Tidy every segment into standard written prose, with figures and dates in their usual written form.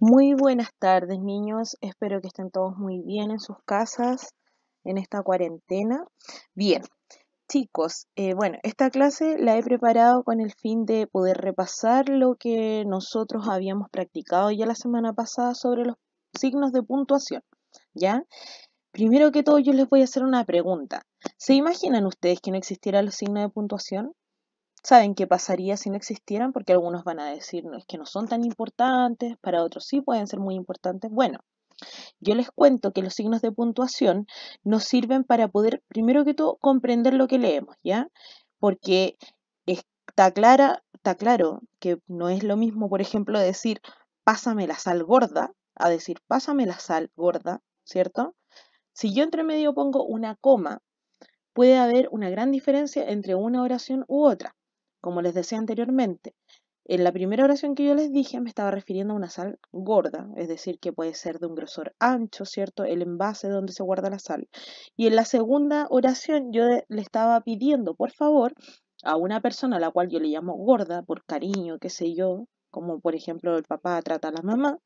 Muy buenas tardes, niños. Espero que estén todos muy bien en sus casas en esta cuarentena. Bien, chicos, bueno, esta clase la he preparado con el fin de poder repasar lo que nosotros habíamos practicado ya la semana pasada sobre los signos de puntuación, ¿ya? Primero que todo, yo les voy a hacer una pregunta. ¿Se imaginan ustedes que no existieran los signos de puntuación? ¿Saben qué pasaría si no existieran? Porque algunos van a decir, no, es que no son tan importantes, para otros sí pueden ser muy importantes. Bueno, yo les cuento que los signos de puntuación nos sirven para poder, primero que todo, comprender lo que leemos, ¿ya? Porque está claro que no es lo mismo, por ejemplo, decir, pásame la sal gorda, a decir, pásame la sal gorda, ¿cierto? Si yo entre medio pongo una coma, puede haber una gran diferencia entre una oración u otra. Como les decía anteriormente, en la primera oración que yo les dije me estaba refiriendo a una sal gorda, es decir, que puede ser de un grosor ancho, ¿cierto? El envase donde se guarda la sal. Y en la segunda oración yo le estaba pidiendo, por favor, a una persona a la cual yo le llamo gorda, por cariño, qué sé yo, como por ejemplo el papá trata a la mamá,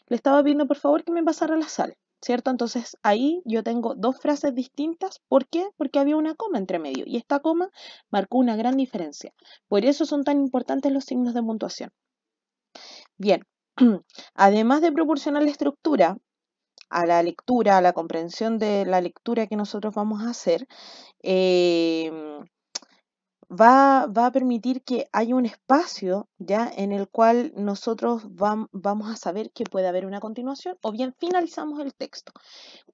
le estaba pidiendo por favor que me pasara la sal, ¿cierto? Entonces ahí yo tengo dos frases distintas. ¿Por qué? Porque había una coma entre medio y esta coma marcó una gran diferencia. Por eso son tan importantes los signos de puntuación. Bien, además de proporcionar la estructura a la lectura, a la comprensión de la lectura que nosotros vamos a hacer, eh, va a permitir que haya un espacio ya en el cual nosotros vamos a saber que puede haber una continuación o bien finalizamos el texto.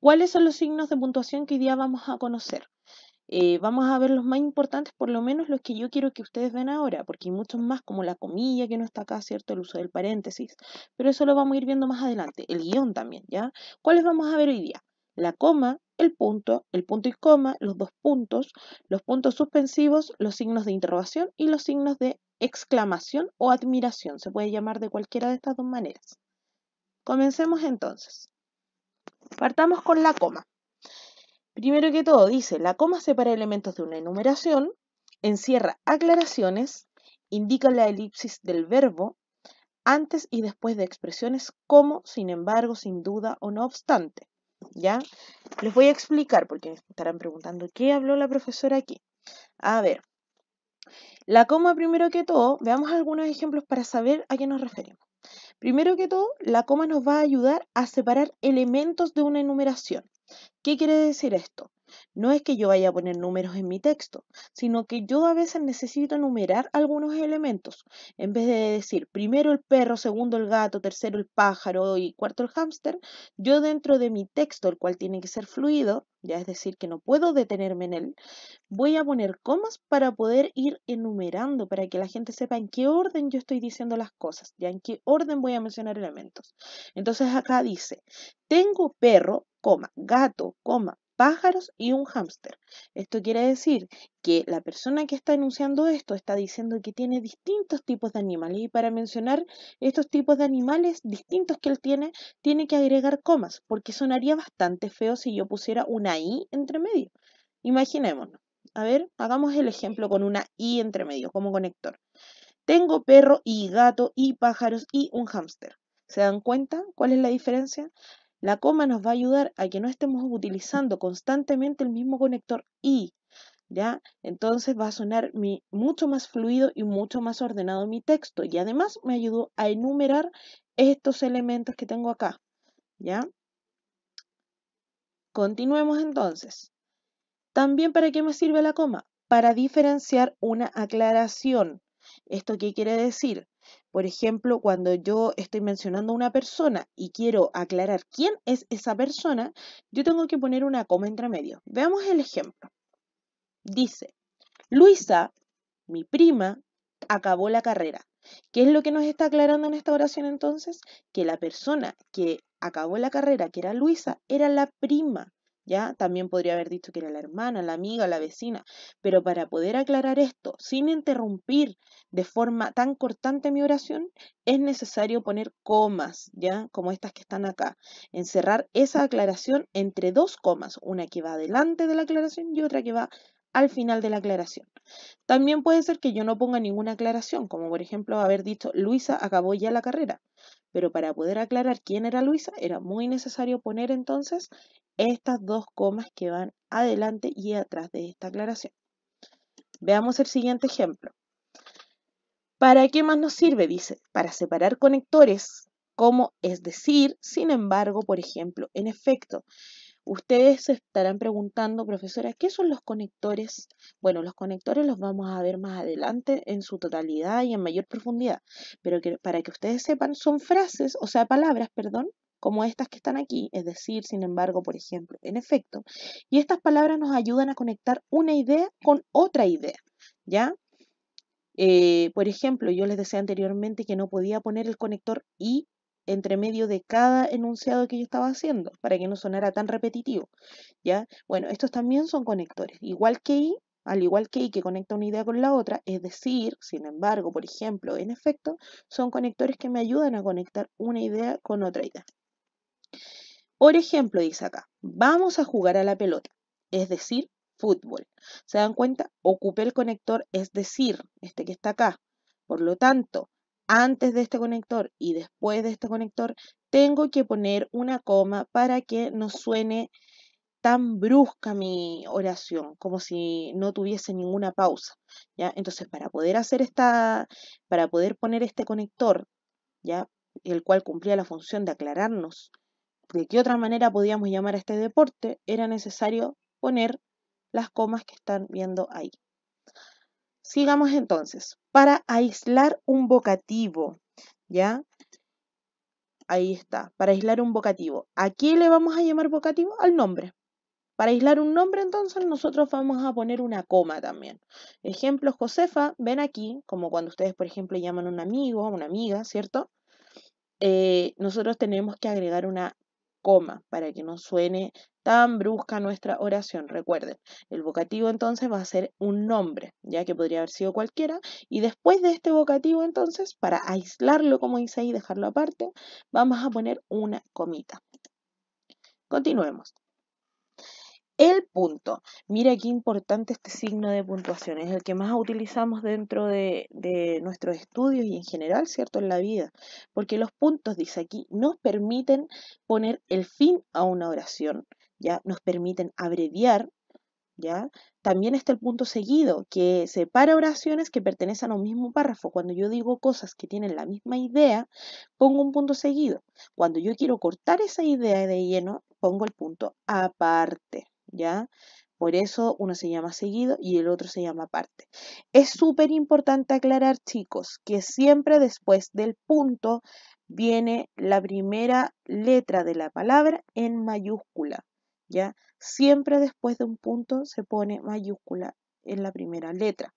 ¿Cuáles son los signos de puntuación que hoy día vamos a conocer? Vamos a ver los más importantes, por lo menos los que yo quiero que ustedes vean ahora, porque hay muchos más, como la comilla que no está acá, ¿cierto? El uso del paréntesis, pero eso lo vamos a ir viendo más adelante. El guión también, ¿ya? ¿Cuáles vamos a ver hoy día? La coma, el punto y coma, los puntos suspensivos, los signos de interrogación y los signos de exclamación o admiración. Se puede llamar de cualquiera de estas dos maneras. Comencemos entonces. Partamos con la coma. Primero que todo, dice, la coma separa elementos de una enumeración, encierra aclaraciones, indica la elipsis del verbo, antes y después de expresiones como, sin embargo, sin duda o no obstante. ¿Ya? Les voy a explicar porque me estarán preguntando, ¿qué habló la profesora aquí? A ver, la coma primero que todo, veamos algunos ejemplos para saber a qué nos referimos. Primero que todo, la coma nos va a ayudar a separar elementos de una enumeración. ¿Qué quiere decir esto? No es que yo vaya a poner números en mi texto, sino que yo a veces necesito enumerar algunos elementos. En vez de decir primero el perro, segundo el gato, tercero el pájaro y cuarto el hámster, yo dentro de mi texto, el cual tiene que ser fluido, ya es decir, que no puedo detenerme en él, voy a poner comas para poder ir enumerando, para que la gente sepa en qué orden yo estoy diciendo las cosas, ya en qué orden voy a mencionar elementos. Entonces acá dice, tengo perro, coma, gato, coma, pájaros y un hámster. Esto quiere decir que la persona que está enunciando esto está diciendo que tiene distintos tipos de animales y para mencionar estos tipos de animales distintos que él tiene que agregar comas, porque sonaría bastante feo si yo pusiera una i entre medio. Imaginémonos. A ver, hagamos el ejemplo con una i entre medio como conector. Tengo perro y gato y pájaros y un hámster. ¿Se dan cuenta cuál es la diferencia? La coma nos va a ayudar a que no estemos utilizando constantemente el mismo conector y, ¿ya? Entonces va a sonar mucho más fluido y mucho más ordenado mi texto. Y además me ayudó a enumerar estos elementos que tengo acá, ¿ya? Continuemos entonces. También, ¿para qué me sirve la coma? Para diferenciar una aclaración. ¿Esto qué quiere decir? Por ejemplo, cuando yo estoy mencionando a una persona y quiero aclarar quién es esa persona, yo tengo que poner una coma entre medio. Veamos el ejemplo. Dice, Luisa, mi prima, acabó la carrera. ¿Qué es lo que nos está aclarando en esta oración entonces? Que la persona que acabó la carrera, que era Luisa, era la prima. ¿Ya? También podría haber dicho que era la hermana, la amiga, la vecina, pero para poder aclarar esto sin interrumpir de forma tan cortante mi oración, es necesario poner comas, ¿ya? Como estas que están acá. Encerrar esa aclaración entre dos comas, una que va delante de la aclaración y otra que va al final de la aclaración. También puede ser que yo no ponga ninguna aclaración, como por ejemplo haber dicho Luisa acabó ya la carrera, pero para poder aclarar quién era Luisa era muy necesario poner entonces estas dos comas que van adelante y atrás de esta aclaración. Veamos el siguiente ejemplo. ¿Para qué más nos sirve? Dice, para separar conectores, como es decir, sin embargo, por ejemplo, en efecto. Ustedes se estarán preguntando, profesora, ¿qué son los conectores? Bueno, los conectores los vamos a ver más adelante en su totalidad y en mayor profundidad, pero para que ustedes sepan, son frases, o sea, palabras, perdón, como estas que están aquí, es decir, sin embargo, por ejemplo, en efecto, y estas palabras nos ayudan a conectar una idea con otra idea, ¿ya? Por ejemplo, yo les decía anteriormente que no podía poner el conector y entre medio de cada enunciado que yo estaba haciendo para que no sonara tan repetitivo, ¿ya? Bueno, estos también son conectores, igual que y, al igual que y que conecta una idea con la otra, es decir, sin embargo, por ejemplo, en efecto, son conectores que me ayudan a conectar una idea con otra idea. Por ejemplo, dice acá, vamos a jugar a la pelota, es decir, fútbol. ¿Se dan cuenta? Ocupé el conector, es decir, este que está acá. Por lo tanto, antes de este conector y después de este conector, tengo que poner una coma para que no suene tan brusca mi oración, como si no tuviese ninguna pausa, ¿ya? Entonces, para poder poner este conector, ¿ya? El cual cumplía la función de aclararnos de qué otra manera podíamos llamar a este deporte, era necesario poner las comas que están viendo ahí. Sigamos entonces. Para aislar un vocativo, ¿ya? Ahí está, para aislar un vocativo. ¿A qué le vamos a llamar vocativo? Al nombre. Para aislar un nombre, entonces, nosotros vamos a poner una coma también. Ejemplo, Josefa, ven aquí, como cuando ustedes, por ejemplo, llaman a un amigo, a una amiga, ¿cierto? Nosotros tenemos que agregar una coma para que no suene tan brusca nuestra oración. Recuerden, el vocativo entonces va a ser un nombre, ya que podría haber sido cualquiera, y después de este vocativo entonces, para aislarlo, como dice ahí, dejarlo aparte, vamos a poner una comita. Continuemos. El punto. Mira qué importante este signo de puntuación. Es el que más utilizamos dentro de nuestros estudios y en general, ¿cierto? En la vida. Porque los puntos, dice aquí, nos permiten poner el fin a una oración, ¿ya? Nos permiten abreviar, ¿ya? También está el punto seguido, que separa oraciones que pertenecen a un mismo párrafo. Cuando yo digo cosas que tienen la misma idea, pongo un punto seguido. Cuando yo quiero cortar esa idea de lleno, pongo el punto aparte, ¿ya? Por eso uno se llama seguido y el otro se llama aparte. Es súper importante aclarar, chicos, que siempre después del punto viene la primera letra de la palabra en mayúscula, ¿ya? Siempre después de un punto se pone mayúscula en la primera letra,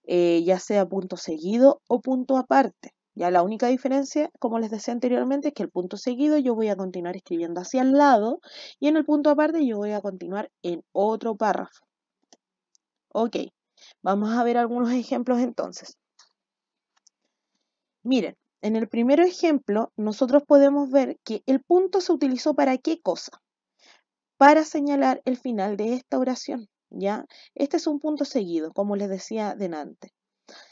ya sea punto seguido o punto aparte. Ya la única diferencia, como les decía anteriormente, es que el punto seguido yo voy a continuar escribiendo hacia el lado y en el punto aparte yo voy a continuar en otro párrafo. Ok, vamos a ver algunos ejemplos entonces. Miren, en el primer ejemplo nosotros podemos ver que el punto se utilizó ¿para qué cosa? Para señalar el final de esta oración, ¿ya? Este es un punto seguido, como les decía delante.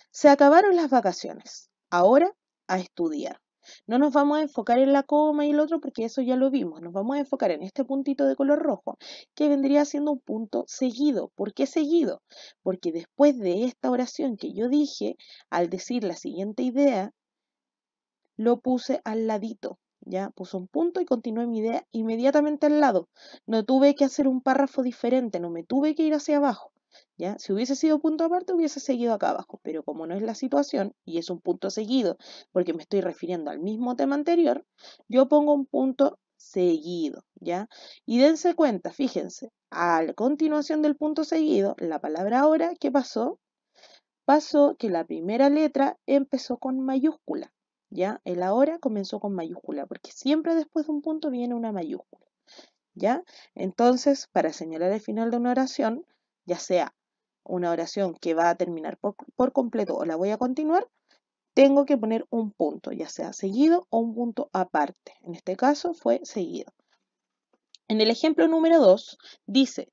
Se acabaron las vacaciones, ahora a estudiar. No nos vamos a enfocar en la coma y el otro porque eso ya lo vimos. Nos vamos a enfocar en este puntito de color rojo, que vendría siendo un punto seguido. ¿Por qué seguido? Porque después de esta oración que yo dije, al decir la siguiente idea, lo puse al ladito. Ya puse un punto y continué mi idea inmediatamente al lado. No tuve que hacer un párrafo diferente, no me tuve que ir hacia abajo. ¿Ya? Si hubiese sido punto aparte, hubiese seguido acá abajo, pero como no es la situación y es un punto seguido porque me estoy refiriendo al mismo tema anterior, yo pongo un punto seguido, ¿ya? Y dense cuenta, fíjense, a la continuación del punto seguido, la palabra ahora, ¿qué pasó? Pasó que la primera letra empezó con mayúscula, ¿ya? El ahora comenzó con mayúscula, porque siempre después de un punto viene una mayúscula, ¿ya? Entonces, para señalar el final de una oración, ya sea una oración que va a terminar por completo o la voy a continuar, tengo que poner un punto, ya sea seguido o un punto aparte. En este caso fue seguido. En el ejemplo número 2 dice,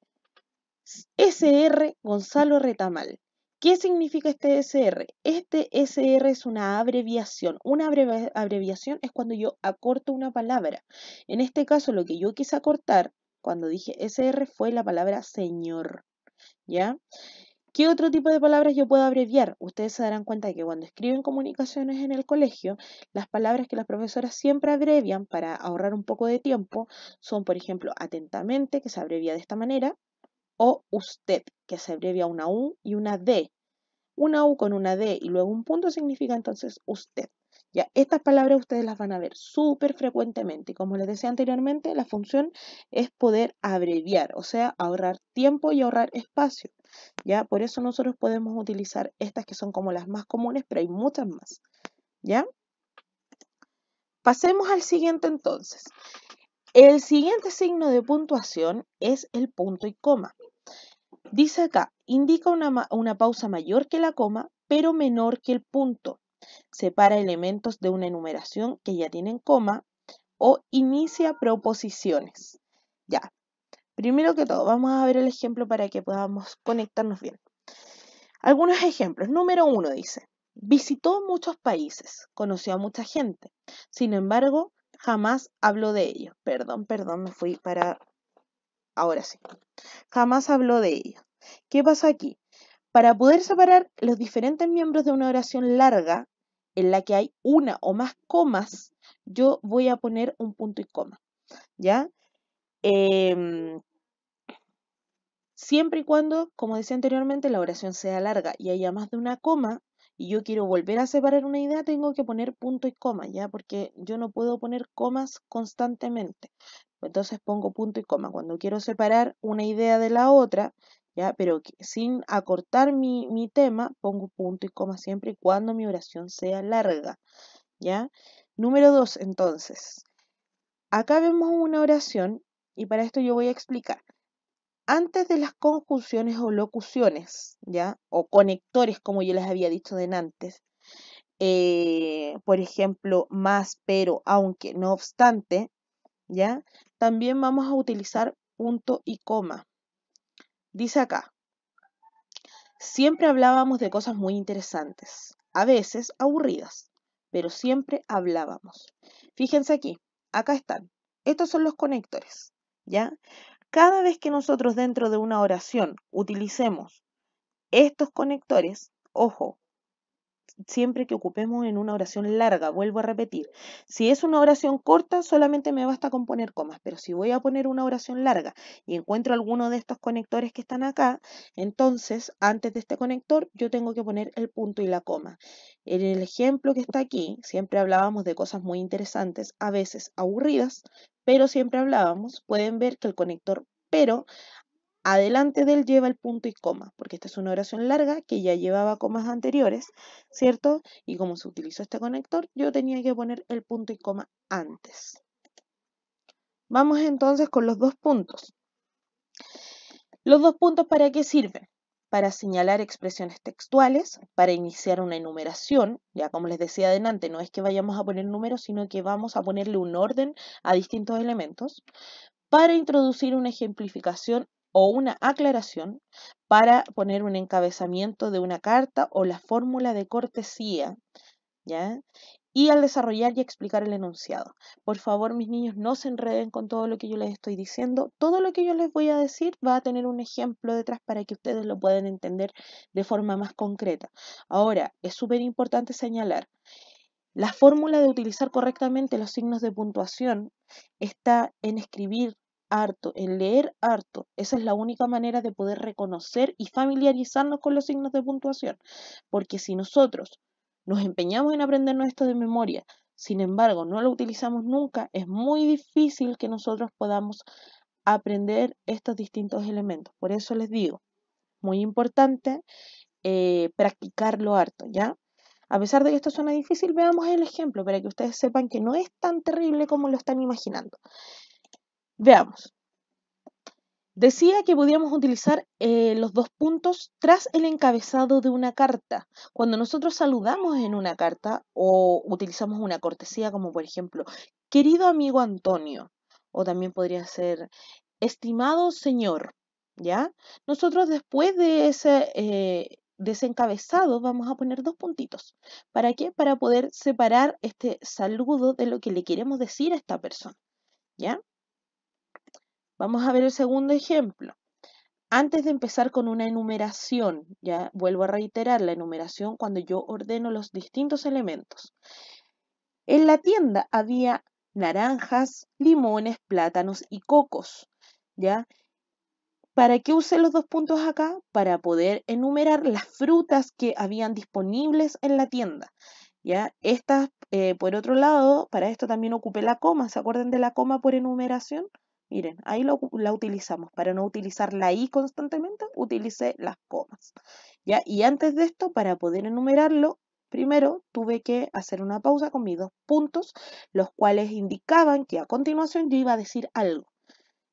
SR Gonzalo Retamal. ¿Qué significa este SR? Este SR es una abreviación. Una abreviación es cuando yo acorto una palabra. En este caso, lo que yo quise acortar cuando dije SR fue la palabra señor. ¿Ya? ¿Qué otro tipo de palabras yo puedo abreviar? Ustedes se darán cuenta de que cuando escriben comunicaciones en el colegio, las palabras que las profesoras siempre abrevian para ahorrar un poco de tiempo son, por ejemplo, atentamente, que se abrevia de esta manera, o usted, que se abrevia una U y una D. Una U con una D y luego un punto significa entonces usted. Ya, estas palabras ustedes las van a ver súper frecuentemente. Y como les decía anteriormente, la función es poder abreviar, o sea, ahorrar tiempo y ahorrar espacio. ¿Ya? Por eso nosotros podemos utilizar estas que son como las más comunes, pero hay muchas más. ¿Ya? Pasemos al siguiente entonces. El siguiente signo de puntuación es el punto y coma. Dice acá, indica una pausa mayor que la coma, pero menor que el punto. Separa elementos de una enumeración que ya tienen coma o inicia proposiciones. Ya, primero que todo, vamos a ver el ejemplo para que podamos conectarnos bien. Algunos ejemplos. Número 1 dice, visitó muchos países, conoció a mucha gente. Sin embargo, jamás habló de ellos. Perdón, me fui para... Ahora sí. Jamás habló de ellos. ¿Qué pasa aquí? Para poder separar los diferentes miembros de una oración larga, en la que hay una o más comas, yo voy a poner un punto y coma. ¿Ya? Siempre y cuando, como decía anteriormente, la oración sea larga y haya más de una coma, y yo quiero volver a separar una idea, tengo que poner punto y coma, ¿ya? Porque yo no puedo poner comas constantemente. Entonces pongo punto y coma. Cuando quiero separar una idea de la otra, ¿ya? Pero sin acortar mi tema, pongo punto y coma siempre y cuando mi oración sea larga, ¿ya? Número 2, entonces. Acá vemos una oración y para esto yo voy a explicar. Antes de las conjunciones o locuciones, ¿ya? O conectores, como yo les había dicho antes, por ejemplo, más, pero, aunque, no obstante, ¿ya? También vamos a utilizar punto y coma. Dice acá, siempre hablábamos de cosas muy interesantes, a veces aburridas, pero siempre hablábamos. Fíjense aquí, acá están. Estos son los conectores, ¿ya? Cada vez que nosotros dentro de una oración utilicemos estos conectores, ojo, siempre que ocupemos en una oración larga, vuelvo a repetir, si es una oración corta solamente me basta con poner comas, pero si voy a poner una oración larga y encuentro alguno de estos conectores que están acá, entonces antes de este conector yo tengo que poner el punto y la coma. En el ejemplo que está aquí, siempre hablábamos de cosas muy interesantes, a veces aburridas, pero siempre hablábamos, pueden ver que el conector pero adelante de él lleva el punto y coma, porque esta es una oración larga que ya llevaba comas anteriores, ¿cierto? Y como se utilizó este conector, yo tenía que poner el punto y coma antes. Vamos entonces con los 2 puntos. ¿Los 2 puntos para qué sirven? Para señalar expresiones textuales, para iniciar una enumeración, ya como les decía adelante, no es que vayamos a poner números, sino que vamos a ponerle un orden a distintos elementos, para introducir una ejemplificación o una aclaración, para poner un encabezamiento de una carta o la fórmula de cortesía, ¿ya? Y al desarrollar y explicar el enunciado. Por favor, mis niños, no se enreden con todo lo que yo les estoy diciendo. Todo lo que yo les voy a decir va a tener un ejemplo detrás para que ustedes lo puedan entender de forma más concreta. Ahora, es súper importante señalar, la fórmula de utilizar correctamente los signos de puntuación está en escribir harto, en leer harto. Esa es la única manera de poder reconocer y familiarizarnos con los signos de puntuación. Porque si nosotros nos empeñamos en aprendernos esto de memoria, sin embargo no lo utilizamos nunca, es muy difícil que nosotros podamos aprender estos distintos elementos. Por eso les digo, muy importante practicarlo harto, ¿ya? A pesar de que esto suena difícil, veamos el ejemplo para que ustedes sepan que no es tan terrible como lo están imaginando. Veamos. Decía que podíamos utilizar los 2 puntos tras el encabezado de una carta. Cuando nosotros saludamos en una carta o utilizamos una cortesía como por ejemplo, querido amigo Antonio, o también podría ser, estimado señor, ¿ya? Nosotros después de ese encabezado vamos a poner dos puntitos. ¿Para qué? Para poder separar este saludo de lo que le queremos decir a esta persona, ¿ya? Vamos a ver el segundo ejemplo. Antes de empezar con una enumeración, ya vuelvo a reiterar la enumeración cuando yo ordeno los distintos elementos. En la tienda había naranjas, limones, plátanos y cocos, ¿ya? ¿Para qué usé los dos puntos acá? Para poder enumerar las frutas que habían disponibles en la tienda, ¿ya? Estas, por otro lado, para esto también ocupé la coma. ¿Se acuerdan de la coma por enumeración? Miren, ahí la utilizamos. Para no utilizar la i constantemente, utilicé las comas, ¿ya? Y antes de esto, para poder enumerarlo, primero tuve que hacer una pausa con mis dos puntos, los cuales indicaban que a continuación yo iba a decir algo.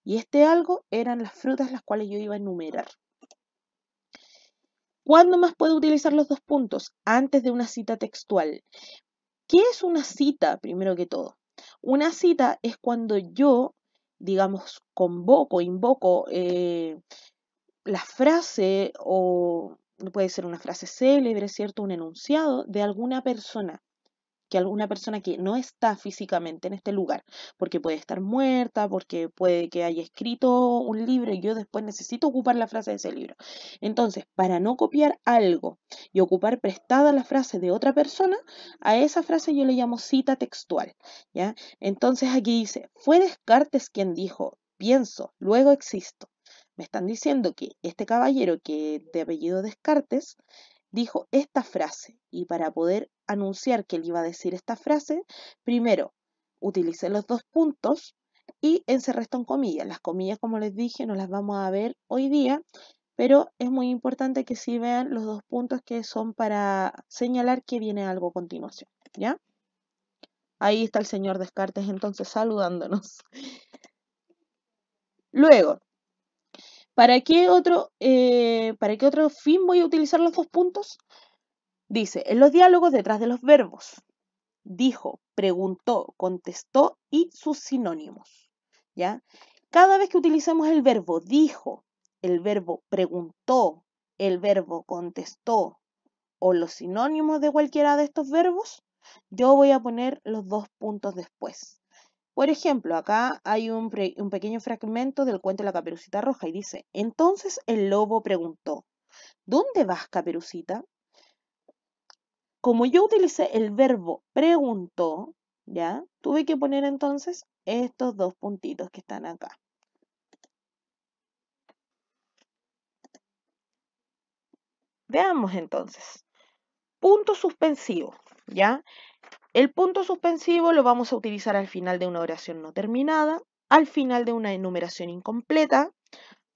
Y este algo eran las frutas las cuales yo iba a enumerar. ¿Cuándo más puedo utilizar los dos puntos? Antes de una cita textual. ¿Qué es una cita, primero que todo? Una cita es cuando yo, digamos, invoco la frase, o puede ser una frase célebre, ¿cierto? Un enunciado de alguna persona que no está físicamente en este lugar, porque puede estar muerta, porque puede que haya escrito un libro y yo después necesito ocupar la frase de ese libro. Entonces, para no copiar algo y ocupar prestada la frase de otra persona, a esa frase yo le llamo cita textual, ¿ya? Entonces aquí dice, fue Descartes quien dijo, pienso, luego existo. Me están diciendo que este caballero, que de apellido Descartes, dijo esta frase, y para poder anunciar que él iba a decir esta frase, primero utilicé los dos puntos y encerré esto en comillas. Las comillas, como les dije, no las vamos a ver hoy día, pero es muy importante que sí vean los dos puntos, que son para señalar que viene algo a continuación, ¿ya? Ahí está el señor Descartes entonces saludándonos. Luego, ¿para qué otro fin voy a utilizar los dos puntos? Dice, en los diálogos detrás de los verbos, dijo, preguntó, contestó y sus sinónimos, ¿ya? Cada vez que utilicemos el verbo dijo, el verbo preguntó, el verbo contestó o los sinónimos de cualquiera de estos verbos, yo voy a poner los dos puntos después. Por ejemplo, acá hay un pequeño fragmento del cuento de la Caperucita Roja y dice, entonces el lobo preguntó, ¿dónde vas, Caperucita? Como yo utilicé el verbo preguntó, ¿ya? Tuve que poner entonces estos dos puntitos que están acá. Veamos entonces. Punto suspensivo, ¿ya? El punto suspensivo lo vamos a utilizar al final de una oración no terminada, al final de una enumeración incompleta,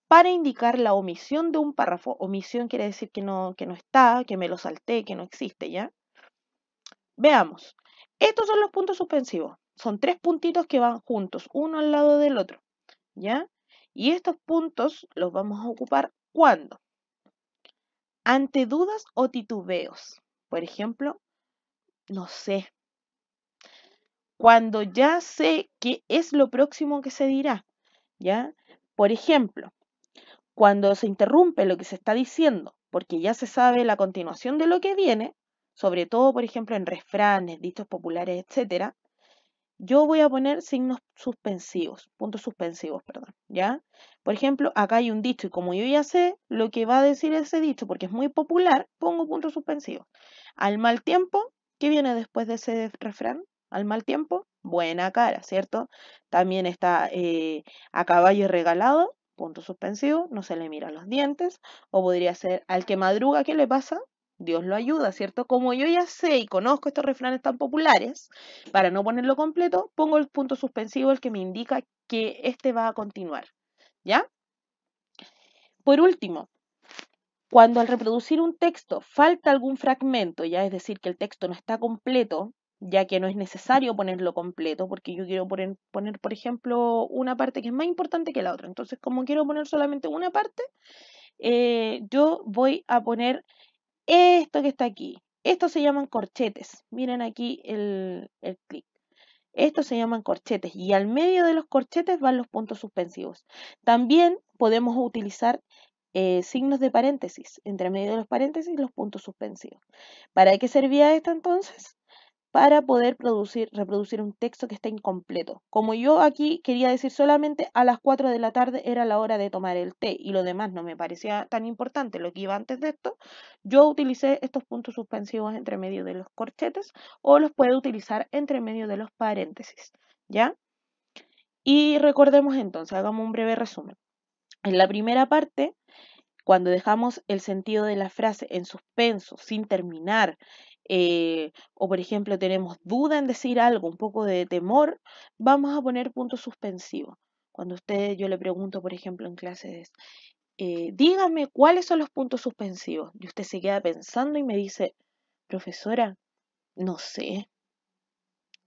para indicar la omisión de un párrafo. Omisión quiere decir que no está, que me lo salté, que no existe, ¿ya? Veamos. Estos son los puntos suspensivos. Son tres puntitos que van juntos, uno al lado del otro, ¿ya? Y estos puntos los vamos a ocupar ¿cuándo? Ante dudas o titubeos. Por ejemplo, no sé. Cuando ya sé qué es lo próximo que se dirá, ¿ya? Por ejemplo, cuando se interrumpe lo que se está diciendo, porque ya se sabe la continuación de lo que viene, sobre todo, por ejemplo, en refranes, dichos populares, etcétera, yo voy a poner signos suspensivos, puntos suspensivos, perdón, ¿ya? Por ejemplo, acá hay un dicho y como yo ya sé lo que va a decir ese dicho porque es muy popular, pongo puntos suspensivos. Al mal tiempo, ¿qué viene después de ese refrán? Al mal tiempo, buena cara, ¿cierto? También está a caballo regalado, punto suspensivo, no se le miran los dientes. O podría ser al que madruga, ¿qué le pasa? Dios lo ayuda, ¿cierto? Como yo ya sé y conozco estos refranes tan populares, para no ponerlo completo, pongo el punto suspensivo, el que me indica que este va a continuar, ¿ya? Por último, cuando al reproducir un texto falta algún fragmento, ya es decir, que el texto no está completo, ya que no es necesario ponerlo completo, porque yo quiero poner, por ejemplo, una parte que es más importante que la otra. Entonces, como quiero poner solamente una parte, yo voy a poner esto que está aquí. Estos se llaman corchetes. Miren aquí el clic. Estos se llaman corchetes y al medio de los corchetes van los puntos suspensivos. También podemos utilizar signos de paréntesis, entre medio de los paréntesis los puntos suspensivos. ¿Para qué servía esto entonces? Para poder reproducir un texto que está incompleto. Como yo aquí quería decir solamente a las 4 de la tarde era la hora de tomar el té y lo demás no me parecía tan importante lo que iba antes de esto, yo utilicé estos puntos suspensivos entre medio de los corchetes o los puedo utilizar entre medio de los paréntesis, ¿ya? Y recordemos entonces, hagamos un breve resumen. En la primera parte, cuando dejamos el sentido de la frase en suspenso, sin terminar, o por ejemplo tenemos duda en decir algo, un poco de temor, vamos a poner puntos suspensivos. Cuando yo le pregunto, por ejemplo, en clases, dígame cuáles son los puntos suspensivos. Y usted se queda pensando y me dice, profesora, no sé.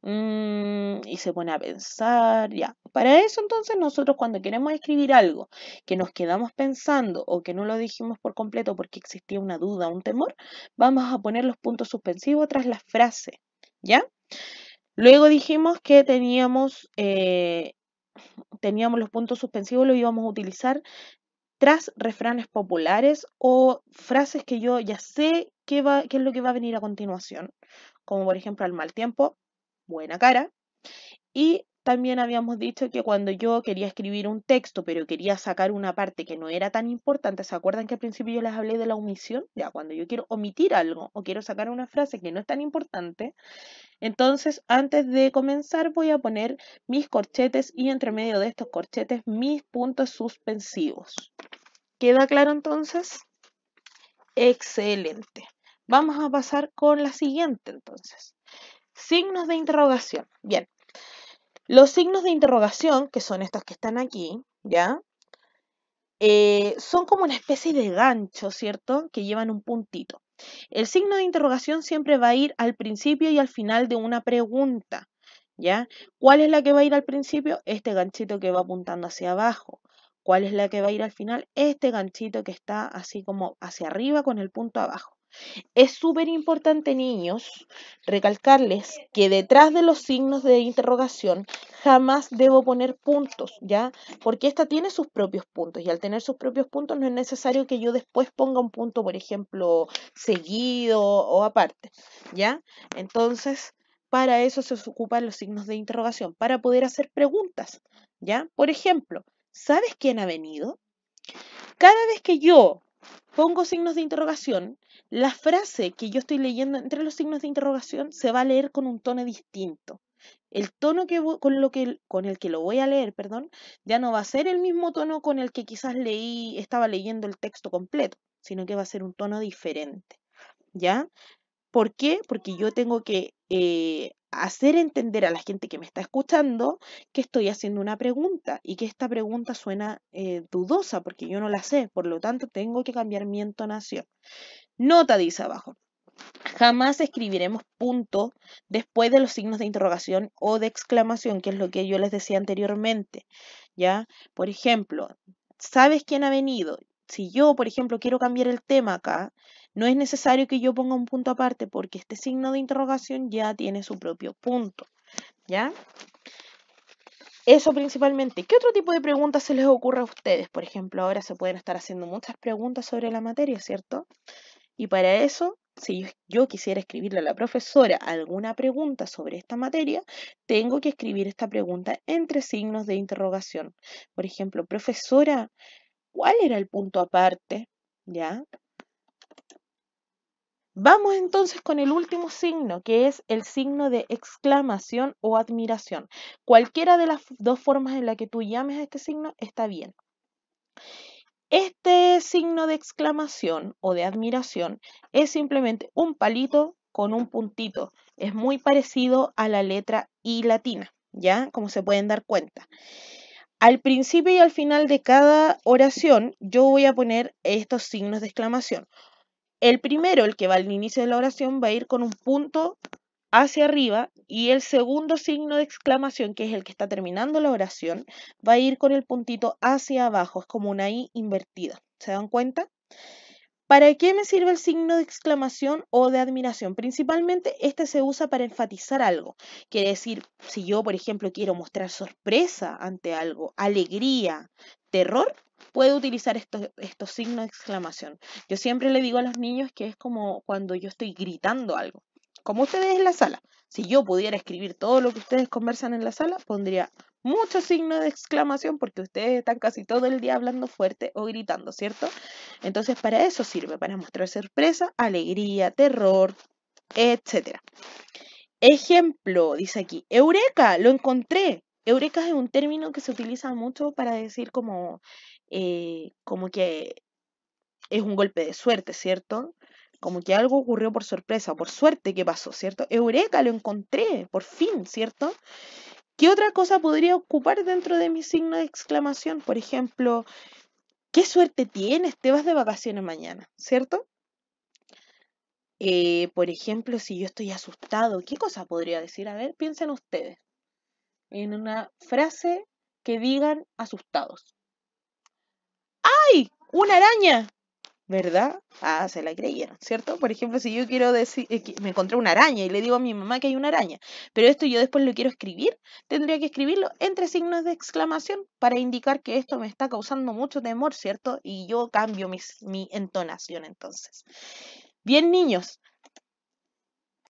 Y se pone a pensar, ya. Para eso entonces nosotros cuando queremos escribir algo que nos quedamos pensando o que no lo dijimos por completo porque existía una duda, un temor, vamos a poner los puntos suspensivos tras la frase, ¿ya? Luego dijimos que teníamos los puntos suspensivos, los íbamos a utilizar tras refranes populares o frases que yo ya sé qué es lo que va a venir a continuación, como por ejemplo al mal tiempo, buena cara. Y también habíamos dicho que cuando yo quería escribir un texto, pero quería sacar una parte que no era tan importante, ¿se acuerdan que al principio yo les hablé de la omisión? Ya, cuando yo quiero omitir algo o quiero sacar una frase que no es tan importante, entonces antes de comenzar voy a poner mis corchetes y entre medio de estos corchetes mis puntos suspensivos. ¿Queda claro entonces? Excelente. Vamos a pasar con la siguiente entonces. Signos de interrogación. Bien. Los signos de interrogación, que son estos que están aquí, ¿ya? Son como una especie de gancho, ¿cierto? Que llevan un puntito. El signo de interrogación siempre va a ir al principio y al final de una pregunta, ¿ya? ¿Cuál es la que va a ir al principio? Este ganchito que va apuntando hacia abajo. ¿Cuál es la que va a ir al final? Este ganchito que está así como hacia arriba con el punto abajo. Es súper importante, niños, recalcarles que detrás de los signos de interrogación jamás debo poner puntos, ¿ya? Porque esta tiene sus propios puntos y al tener sus propios puntos no es necesario que yo después ponga un punto, por ejemplo, seguido o aparte, ¿ya? Entonces, para eso se ocupan los signos de interrogación, para poder hacer preguntas, ¿ya? Por ejemplo, ¿sabes quién ha venido? Cada vez que yo pongo signos de interrogación, la frase que yo estoy leyendo entre los signos de interrogación se va a leer con un tono distinto. El tono con el que lo voy a leer, perdón, ya no va a ser el mismo tono con el que quizás estaba leyendo el texto completo, sino que va a ser un tono diferente. ¿Ya? ¿Por qué? Porque yo tengo que hacer entender a la gente que me está escuchando que estoy haciendo una pregunta y que esta pregunta suena dudosa porque yo no la sé, por lo tanto tengo que cambiar mi entonación. Nota dice abajo. Jamás escribiremos punto después de los signos de interrogación o de exclamación, que es lo que yo les decía anteriormente, ¿ya? Por ejemplo, ¿sabes quién ha venido? Si yo, por ejemplo, quiero cambiar el tema acá, no es necesario que yo ponga un punto aparte porque este signo de interrogación ya tiene su propio punto, ¿ya? Eso principalmente. ¿Qué otro tipo de preguntas se les ocurre a ustedes? Por ejemplo, ahora se pueden estar haciendo muchas preguntas sobre la materia, ¿cierto? Y para eso, si yo quisiera escribirle a la profesora alguna pregunta sobre esta materia, tengo que escribir esta pregunta entre signos de interrogación. Por ejemplo, profesora, ¿cuál era el punto aparte? ¿Ya? Vamos entonces con el último signo, que es el signo de exclamación o admiración. Cualquiera de las dos formas en la que tú llames a este signo está bien. Este signo de exclamación o de admiración es simplemente un palito con un puntito. Es muy parecido a la letra I latina, ¿ya? Como se pueden dar cuenta. Al principio y al final de cada oración yo voy a poner estos signos de exclamación. El primero, el que va al inicio de la oración, va a ir con un punto hacia arriba y el segundo signo de exclamación, que es el que está terminando la oración, va a ir con el puntito hacia abajo, es como una I invertida. ¿Se dan cuenta? ¿Para qué me sirve el signo de exclamación o de admiración? Principalmente este se usa para enfatizar algo. Quiere decir, si yo, por ejemplo, quiero mostrar sorpresa ante algo, alegría, terror, puedo utilizar estos signos de exclamación. Yo siempre le digo a los niños que es como cuando yo estoy gritando algo, como ustedes en la sala. Si yo pudiera escribir todo lo que ustedes conversan en la sala, pondría muchos signos de exclamación porque ustedes están casi todo el día hablando fuerte o gritando, ¿cierto? Entonces para eso sirve, para mostrar sorpresa, alegría, terror, etcétera. Ejemplo, dice aquí, Eureka, lo encontré. Eureka es un término que se utiliza mucho para decir como que es un golpe de suerte, ¿cierto? Como que algo ocurrió por sorpresa, por suerte que pasó, ¿cierto? Eureka, lo encontré, por fin, ¿cierto? ¿Qué otra cosa podría ocupar dentro de mi signo de exclamación? Por ejemplo, ¿qué suerte tienes? Te vas de vacaciones mañana, ¿cierto? Por ejemplo, si yo estoy asustado, ¿qué cosa podría decir? A ver, piensen ustedes en una frase que digan asustados. ¡Ay! ¡Una araña! ¿Verdad? Ah, se la creyeron, ¿cierto? Por ejemplo, si yo quiero decir que me encontré una araña y le digo a mi mamá que hay una araña, pero esto yo después lo quiero escribir, tendría que escribirlo entre signos de exclamación para indicar que esto me está causando mucho temor, ¿cierto? Y yo cambio mi entonación entonces. Bien, niños,